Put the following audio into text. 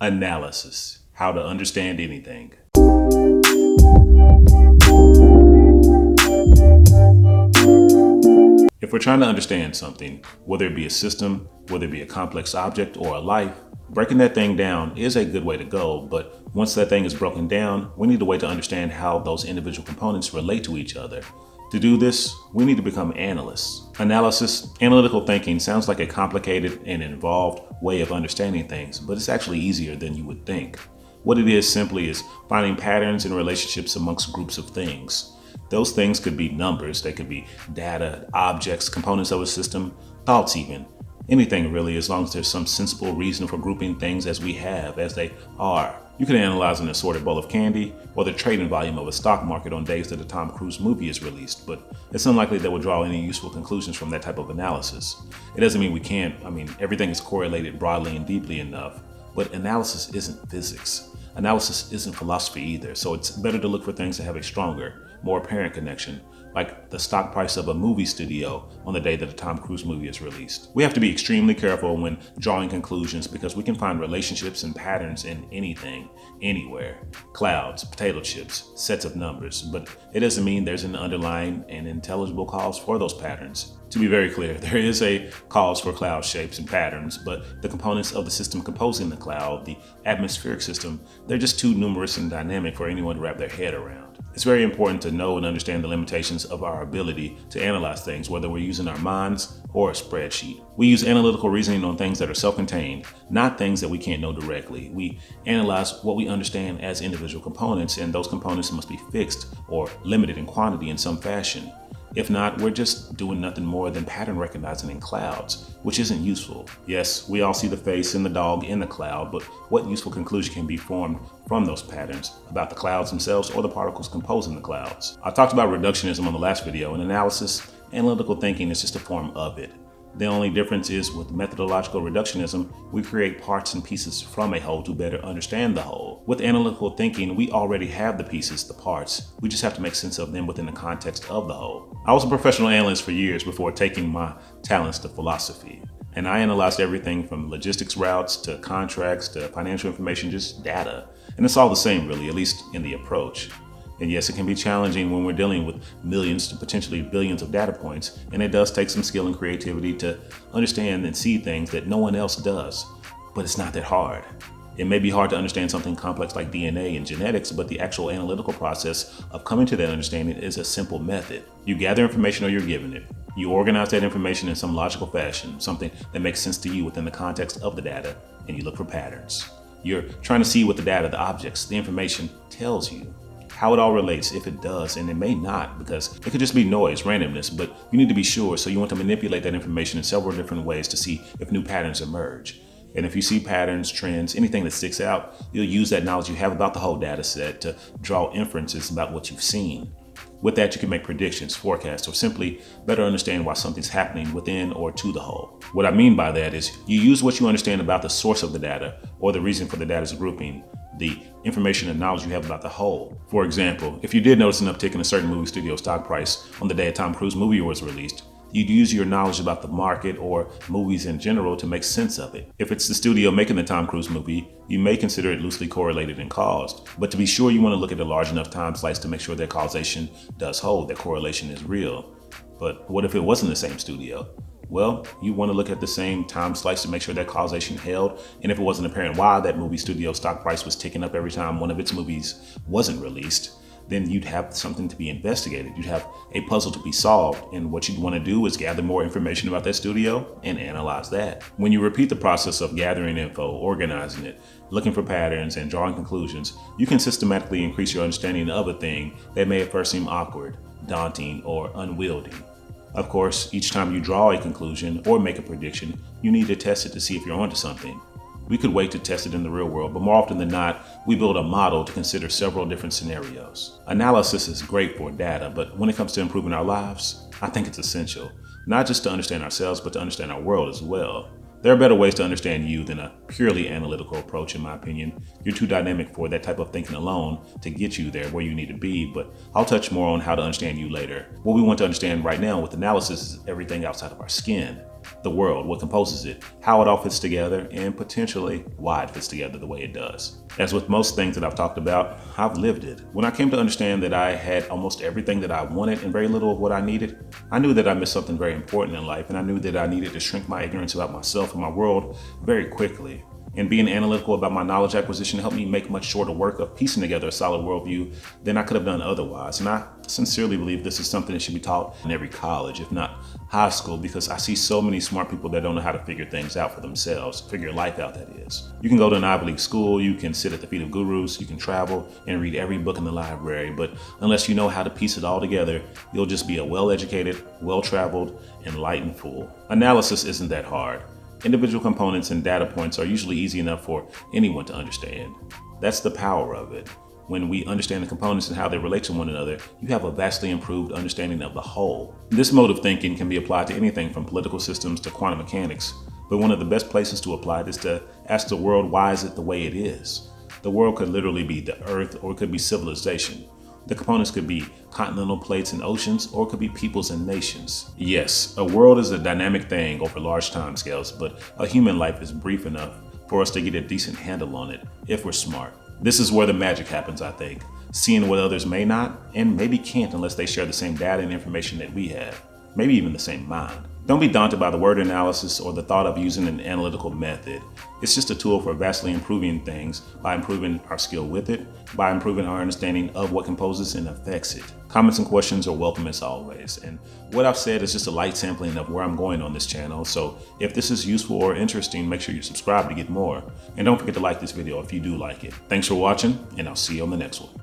Analysis: how to understand anything. If we're trying to understand something, whether it be a system, whether it be a complex object or a life, breaking that thing down is a good way to go, but once that thing is broken down, we need a way to understand how those individual components relate to each other. To do this, we need to become analysts. Analysis, analytical thinking sounds like a complicated and involved way of understanding things, but it's actually easier than you would think. What it is simply is finding patterns and relationships amongst groups of things. Those things could be numbers, they could be data, objects, components of a system, thoughts even. Anything really, as long as there's some sensible reason for grouping things as we have, as they are. You can analyze an assorted bowl of candy or the trading volume of a stock market on days that a Tom Cruise movie is released, but it's unlikely that we'll draw any useful conclusions from that type of analysis. It doesn't mean we can't, everything is correlated broadly and deeply enough, but analysis isn't physics. Analysis isn't philosophy either, so it's better to look for things that have a stronger, more apparent connection, like the stock price of a movie studio on the day that a Tom Cruise movie is released. We have to be extremely careful when drawing conclusions because we can find relationships and patterns in anything, anywhere. Clouds, potato chips, sets of numbers, but it doesn't mean there's an underlying and intelligible cause for those patterns. To be very clear, there is a cause for cloud shapes and patterns, but the components of the system composing the cloud, the atmospheric system, they're just too numerous and dynamic for anyone to wrap their head around. It's very important to know and understand the limitations of our ability to analyze things, whether we're using our minds or a spreadsheet. We use analytical reasoning on things that are self-contained, not things that we can't know directly. We analyze what we understand as individual components, and those components must be fixed or limited in quantity in some fashion. If not, we're just doing nothing more than pattern recognizing in clouds, which isn't useful. Yes, we all see the face and the dog in the cloud, but what useful conclusion can be formed from those patterns about the clouds themselves or the particles composing the clouds? I talked about reductionism on the last video. In analysis, analytical thinking is just a form of it. The only difference is with methodological reductionism, we create parts and pieces from a whole to better understand the whole. With analytical thinking, we already have the pieces, the parts. We just have to make sense of them within the context of the whole. I was a professional analyst for years before taking my talents to philosophy. And I analyzed everything from logistics routes to contracts to financial information, just data. And it's all the same really, at least in the approach. And yes, it can be challenging when we're dealing with millions to potentially billions of data points, and it does take some skill and creativity to understand and see things that no one else does. But it's not that hard. It may be hard to understand something complex like DNA and genetics, but the actual analytical process of coming to that understanding is a simple method. You gather information or you're given it. You organize that information in some logical fashion, something that makes sense to you within the context of the data, and you look for patterns. You're trying to see what the data, the objects, the information tells you. How it all relates, if it does, and it may not, because it could just be noise, randomness, but you need to be sure, so you want to manipulate that information in several different ways to see if new patterns emerge. And if you see patterns, trends, anything that sticks out, you'll use that knowledge you have about the whole data set to draw inferences about what you've seen. With that, you can make predictions, forecasts, or simply better understand why something's happening within or to the whole. What I mean by that is you use what you understand about the source of the data or the reason for the data's grouping, the information and knowledge you have about the whole. For example, if you did notice an uptick in a certain movie studio stock price on the day a Tom Cruise movie was released, you'd use your knowledge about the market or movies in general to make sense of it. If it's the studio making the Tom Cruise movie, you may consider it loosely correlated and caused. But to be sure, you want to look at a large enough time slice to make sure that causation does hold, that correlation is real. But what if it wasn't the same studio? Well, you want to look at the same time slice to make sure that causation held, and if it wasn't apparent why that movie studio stock price was ticking up every time one of its movies wasn't released, then you'd have something to be investigated. You'd have a puzzle to be solved, and what you'd want to do is gather more information about that studio and analyze that. When you repeat the process of gathering info, organizing it, looking for patterns, and drawing conclusions, you can systematically increase your understanding of a thing that may at first seem awkward, daunting, or unwieldy. Of course, each time you draw a conclusion or make a prediction, you need to test it to see if you're onto something. We could wait to test it in the real world, but more often than not, we build a model to consider several different scenarios. Analysis is great for data, but when it comes to improving our lives, I think it's essential, not just to understand ourselves, but to understand our world as well. There are better ways to understand you than a purely analytical approach, in my opinion. You're too dynamic for that type of thinking alone to get you there where you need to be, but I'll touch more on how to understand you later. What we want to understand right now with analysis is everything outside of our skin. the world, what composes it, how it all fits together, and potentially why it fits together the way it does. As with most things that I've talked about, I've lived it. When I came to understand that I had almost everything that I wanted and very little of what I needed, I knew that I missed something very important in life, and I knew that I needed to shrink my ignorance about myself and my world very quickly. And being analytical about my knowledge acquisition helped me make much shorter work of piecing together a solid worldview than I could have done otherwise. And I sincerely believe this is something that should be taught in every college, if not high school, because I see so many smart people that don't know how to figure things out for themselves, figure life out, that is. You can go to an Ivy League school, you can sit at the feet of gurus, you can travel and read every book in the library, but unless you know how to piece it all together, you'll just be a well-educated, well-traveled, enlightened fool. Analysis isn't that hard. Individual components and data points are usually easy enough for anyone to understand. That's the power of it. When we understand the components and how they relate to one another, you have a vastly improved understanding of the whole. This mode of thinking can be applied to anything from political systems to quantum mechanics, but one of the best places to apply it is to ask the world, why is it the way it is? The world could literally be the earth, or it could be civilization. The components could be continental plates and oceans, or it could be peoples and nations. Yes, a world is a dynamic thing over large timescales, but a human life is brief enough for us to get a decent handle on it if we're smart. This is where the magic happens, I think. Seeing what others may not, and maybe can't unless they share the same data and information that we have. Maybe even the same mind. Don't be daunted by the word analysis or the thought of using an analytical method. It's just a tool for vastly improving things by improving our skill with it, by improving our understanding of what composes and affects it. Comments and questions are welcome as always. And what I've said is just a light sampling of where I'm going on this channel. So if this is useful or interesting, make sure you subscribe to get more. And don't forget to like this video if you do like it. Thanks for watching, and I'll see you on the next one.